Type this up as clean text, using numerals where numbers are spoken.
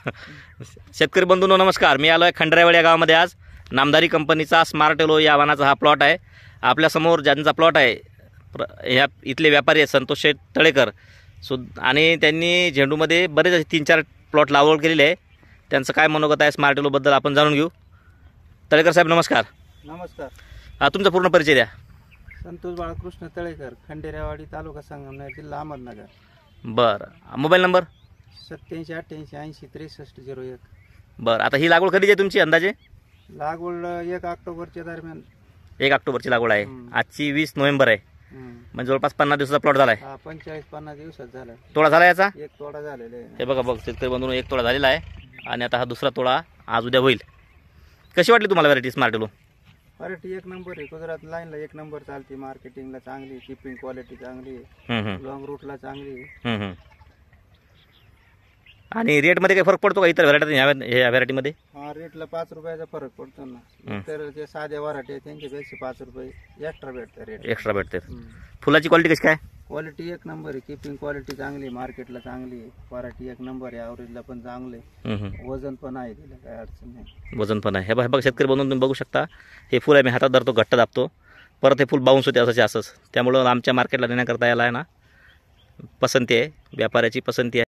शेतकरी बंधूंनो नमस्कार. मी आलो आहे खंडरेवाडी या गावामध्ये. आज नामधारी कंपनीचा स्मार्ट येलो या वाहनाचा हा प्लॉट आहे. आपल्यासमोर ज्यांचा प्लॉट आहे ह्या इथले व्यापारी आहेत संतोष शेठ तळेकर आणि त्यांनी झेंडूमध्ये बरेच 3-4 प्लॉट लागवड केलेले आहे. त्यांचं काय मनोगत आहे स्मार्ट येलोबद्दल आपण जाणून घेऊ. तळेकर साहेब नमस्कार. नमस्कार. तुमचा पूर्ण परिचय द्या. संतोष बाळकृष्ण तळेकर, खंडेरेवाडी, तालुका संगमनेर, जिल्हा अहमदनगर. बरं, मोबाईल नंबर 8788806301. बरं, आता ही लागवड कधीची आहे तुमची अंदाजे? लागवड 1 ऑक्टोबरच्या दरम्यान. 1 ऑक्टोबरची लागवड आहे. आजची 20 नोव्हेंबर आहे. म्हणजे जवळपास 50 दिवसाचा प्लॉट झाला आहे. 45-50 दिवसात झाला. तोडा झाला याचा? 1 तोडा झालेला आहे. हे बघा शेतकरी बंधूंनो, 1 तोडा झालेला आहे आणि आता हा दुसरा तोडा आज उद्या होईल. कशी वाटली तुम्हाला variety smart yellow? Variety 1 number आहे. गुजरात लाईनला 1 नंबर चालते. मार्केटिंगला चांगली, शिपिंग क्वालिटी चांगली आहे, लॉंग रूटला चांगली आहे. आणि रेटमध्ये काही फरक पडतो का इतर व्हरायटी ह्या व्हरायटीमध्ये? हा, रेटला 5 रुपयाचा फरक पडतो ना. तर जे साध्या व्हरायटी आहे त्यांच्यापेक्षा 5 रुपये एक्स्ट्रा भेटते. रेट एक्स्ट्रा भेटते. फुलाची क्वालिटी कशी काय? क्वालिटी 1 नंबर आहे. किपिंग क्वालिटी चांगली, मार्केटला चांगली आहे. व्हरायटी 1 नंबर आहे. ॲव्हरेजला पण चांगले, वजन पण आहे, तिला काय अडचण नाही. वजन पण आहे. हे बघा शेतकरी बनवून तुम्ही बघू शकता. हे फुल आहे, मी हातात धरतो, घट्ट दाबतो, परत हे फुल बाउन्स होते असंच. त्यामुळं आमच्या मार्केटला देण्याकरता याला आहे ना पसंती आहे, व्यापाऱ्याची पसंती आहे.